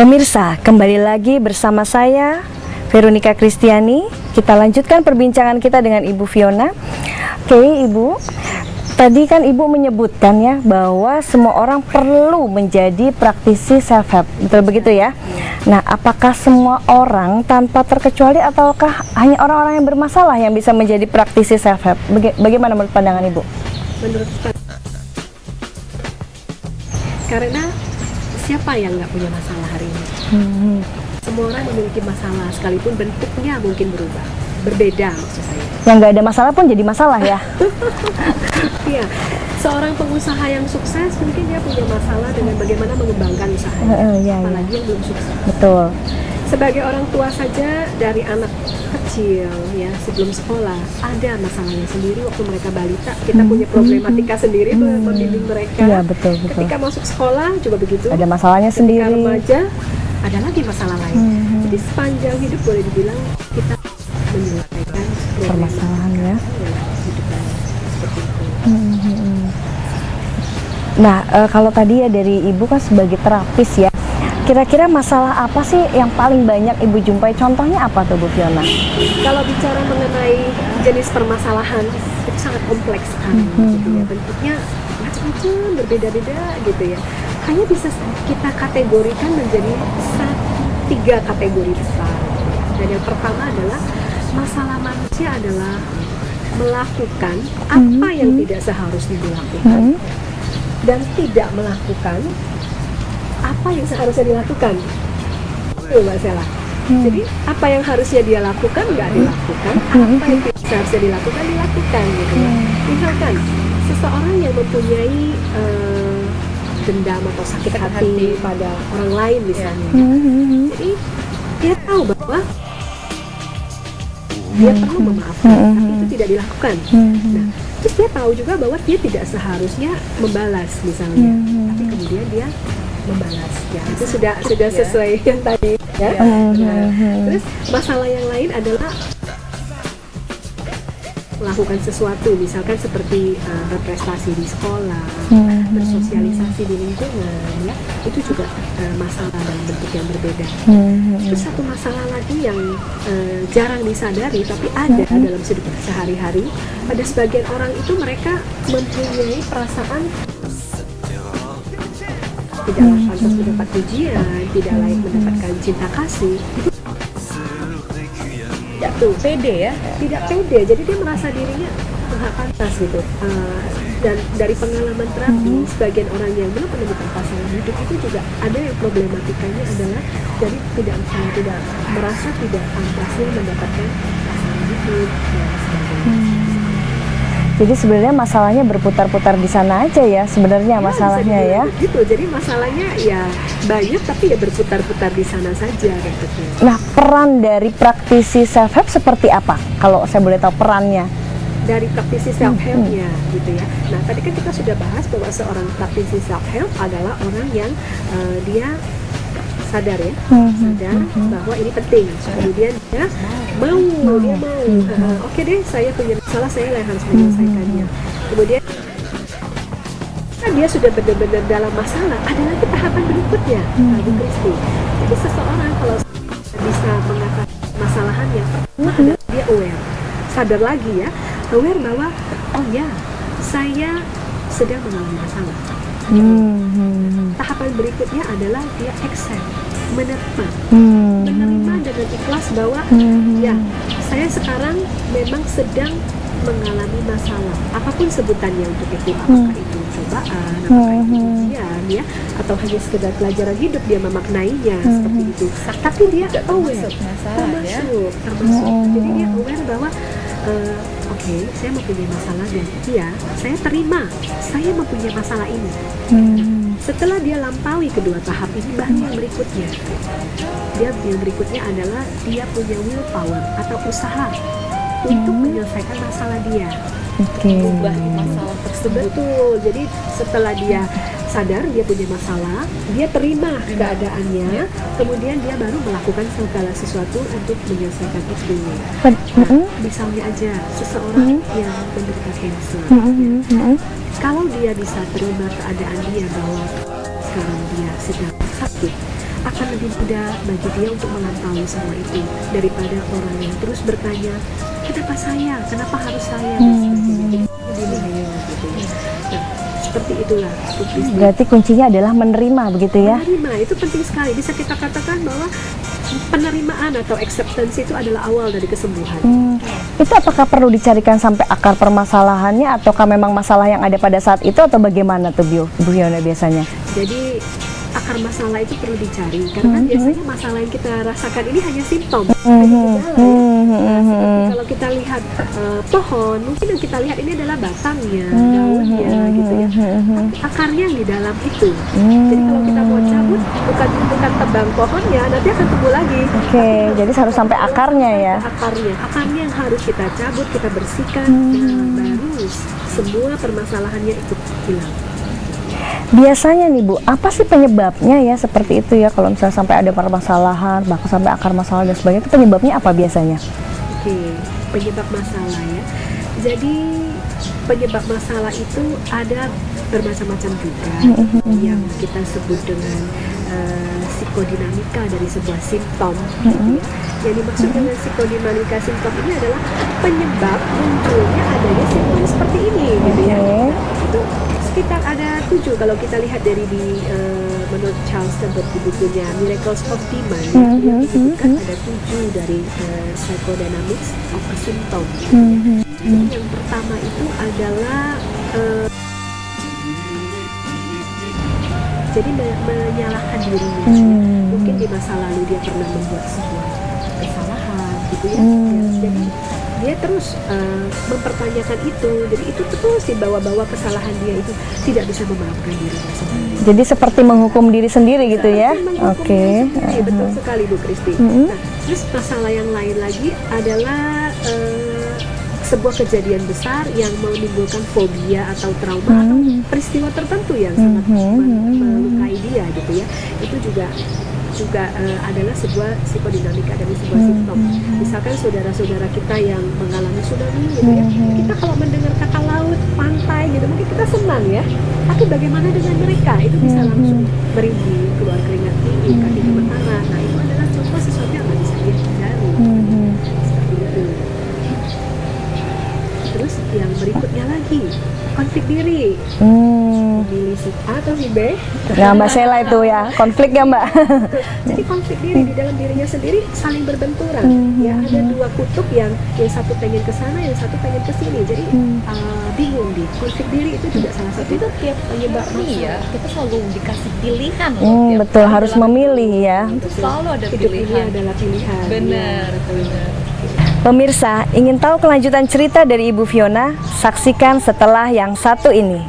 Pemirsa, kembali lagi bersama saya Veronica Kristiani. Kita lanjutkan perbincangan kita dengan Ibu Fiona. Oke, Ibu, tadi kan Ibu menyebutkan ya bahwa semua orang perlu menjadi praktisi self help. Betul begitu ya? Nah, apakah semua orang tanpa terkecuali ataukah hanya orang-orang yang bermasalah yang bisa menjadi praktisi self help? Bagaimana menurut pandangan Ibu? Menurut saya, karena siapa yang nggak punya masalah hari ini? Semua orang memiliki masalah, sekalipun bentuknya mungkin berubah, berbeda maksud saya. Yang nggak ada masalah pun jadi masalah ya? Iya, seorang pengusaha yang sukses mungkin dia punya masalah dengan bagaimana mengembangkan usahanya, apalagi yang belum sukses. Betul. Sebagai orang tua saja, dari anak kecil ya sebelum sekolah ada masalahnya sendiri. Waktu mereka balita kita punya problematika sendiri tuh membimbing mereka. Iya, betul. Ketika masuk sekolah juga begitu. Ada masalahnya Ketika sendiri. remaja ada lagi masalah lain. Jadi sepanjang hidup boleh dibilang kita menyelesaikan Permasalahan ya. hidup seperti itu. Nah, kalau tadi ya dari Ibu kan sebagai terapis ya, kira-kira masalah apa sih yang paling banyak Ibu jumpai? Contohnya apa tuh Bu Fiona? Kalau bicara mengenai jenis permasalahan itu sangat kompleks sekali, gitu ya. Bentuknya macam-macam, berbeda-beda gitu ya. Hanya bisa kita kategorikan menjadi tiga kategori besar. Dan yang pertama adalah masalah manusia adalah melakukan apa yang tidak seharusnya dilakukan dan tidak melakukan apa yang seharusnya dilakukan. Itu Mbak Sela. Jadi apa yang harusnya dia lakukan nggak dilakukan, apa yang tidak seharusnya dilakukan gitu ya. Misalkan seseorang yang mempunyai dendam atau sakit hati pada orang lain misalnya. Jadi dia tahu bahwa dia perlu memaafkan, tapi itu tidak dilakukan. Nah, terus dia tahu juga bahwa dia tidak seharusnya membalas misalnya, tapi kemudian dia membalas. Ya, itu sudah sesuai yang tadi ya. Nah, terus masalah yang lain adalah melakukan sesuatu, misalkan seperti berprestasi di sekolah, bersosialisasi di lingkungan, ya itu juga masalah dalam bentuk yang berbeda. Terus satu masalah lagi yang jarang disadari tapi ada dalam hidup sehari-hari. Pada sebagian orang itu mereka mempunyai perasaan tidak pantas mendapat pujian, tidak layak mendapatkan cinta kasih. Tidak tuh pede ya, tidak pede. Jadi dia merasa dirinya nggak pantas gitu. Dan dari pengalaman terapi, sebagian orang yang belum menemukan pasangan hidup itu juga ada yang problematikanya adalah jadi tidak merasa tidak pantasnya mendapatkan pasangan hidup dan sebagainya. Jadi sebenarnya masalahnya berputar-putar di sana aja ya sebenarnya masalahnya ya. Gitu. Jadi masalahnya ya banyak tapi ya berputar-putar di sana saja gitu. Nah, peran dari praktisi self help seperti apa? Kalau saya boleh tahu perannya. Dari praktisi self help-nya gitu ya. Nah, tadi kan kita sudah bahas bahwa seorang praktisi self help adalah orang yang dia sadar ya, sadar bahwa ini penting. Kemudian dia mau, oke deh, saya punya masalah, saya yang harus menyelesaikannya. Kemudian dia sudah benar-benar dalam masalah, ada lagi tahapan berikutnya, Bu Kristi. Jadi seseorang kalau bisa mengatasi masalahannya, pertama adalah dia aware, sadar lagi ya, aware bahwa oh ya, saya sedang mengalami masalah. Tahapan berikutnya adalah dia accept, menerima dengan ikhlas bahwa ya saya sekarang memang sedang mengalami masalah, apapun sebutannya untuk itu, apakah itu cobaan, apakah itu ujian ya, atau hanya sekedar pelajaran hidup dia memaknainya seperti itu. Tapi dia aware, termasuk. Jadi dia aware bahwa oke, saya mempunyai masalah dan iya, saya terima, saya mempunyai masalah ini. Setelah dia lampaui kedua tahap ini, baru yang berikutnya. Yang berikutnya adalah dia punya willpower atau usaha untuk menyelesaikan masalah dia. Ubah masalah tersebut. Betul. Jadi setelah dia sadar dia punya masalah, dia terima keadaannya, kemudian dia baru melakukan segala sesuatu untuk menyelesaikan itu. Nah, misalnya aja seseorang yang menderita cancer, kalau dia bisa terima keadaan dia bahwa sekarang dia sedang sakit, akan lebih mudah bagi dia untuk melampaui semua itu daripada orang yang terus bertanya, kenapa saya, kenapa harus saya, dan sebagainya. Lebih bahaya gitu ya. Nah, seperti itulah Bu Kristi. Berarti kuncinya adalah menerima begitu ya? Menerima itu penting sekali. Bisa kita katakan bahwa penerimaan atau acceptance itu adalah awal dari kesembuhan. Itu apakah perlu dicarikan sampai akar permasalahannya, ataukah memang masalah yang ada pada saat itu, atau bagaimana tuh Bu Fiona biasanya? Jadi akar masalah itu perlu dicari karena biasanya masalah yang kita rasakan ini hanya simptom, hanya gejala ya. Seperti kalau kita lihat pohon, mungkin yang kita lihat ini adalah batangnya, daunnya gitu ya. Tapi akarnya yang di dalam itu. Jadi kalau kita mau cabut, bukan tebang pohonnya, nanti akan tumbuh lagi. Oke, jadi harus sampai akarnya ya? Akarnya yang harus kita cabut, kita bersihkan, baru semua permasalahannya ikut hilang. Biasanya nih Bu, apa sih penyebabnya ya seperti itu ya, kalau misalnya sampai ada permasalahan, bahkan sampai akar masalah dan sebagainya, itu penyebabnya apa biasanya? Oke, penyebab masalah ya. Jadi penyebab masalah itu ada bermacam-macam juga yang kita sebut dengan psikodinamika dari sebuah simptom gitu ya. Yang dimaksud dengan psikodinamika simptom ini adalah penyebab munculnya adanya simptom seperti ini gitu ya. Itu sekitar ada 7 kalau kita lihat dari menurut Charles Tebet di bukunya Miracles of Demand yang disebutkan ada 7 dari psychodynamics of a symptom gitu ya. Jadi yang pertama itu adalah jadi menyalahkan dirinya. Mungkin di masa lalu dia pernah membuat sebuah kesalahan gitu ya. Jadi dia terus mempertanyakan itu. Jadi itu terus dibawa-bawa kesalahan dia itu, tidak bisa memaafkan dirinya sendiri. Jadi seperti menghukum diri sendiri gitu ya? Oke. Betul sekali Bu Kristi. Nah, terus masalah yang lain lagi adalah sebuah kejadian besar yang menimbulkan fobia atau trauma atau peristiwa tertentu yang sangat melukai dia gitu ya. Itu juga adalah sebuah psikodinamika dari sebuah simptom. Misalkan saudara-saudara kita yang mengalami tsunami gitu ya, kita kalau mendengar kata laut, pantai gitu, mungkin kita senang ya. Tapi bagaimana dengan mereka? Itu bisa langsung merinding, keluar keringat dingin, kaki gemetaran. Nah, itu adalah contoh sesuatu yang nggak bisa dihindari. Seperti itu. Terus yang berikutnya lagi, konflik diri. Milih si A atau si B. Nah Mbak Sheila itu ya, konflik ya Mbak? Jadi konflik diri di dalam dirinya sendiri saling berbenturan. Ya ada 2 kutub yang satu pengen ke sana, yang satu pengen ke sini. Jadi bingung deh. Konflik diri itu juga salah satu. Itu tiap penyebab ya, kita selalu dikasih pilihan betul, harus memilih ya. Itu selalu ada Hidup ini pilihan. adalah pilihan. Benar, Ya, benar. Pemirsa, ingin tahu kelanjutan cerita dari Ibu Fiona? Saksikan setelah yang satu ini.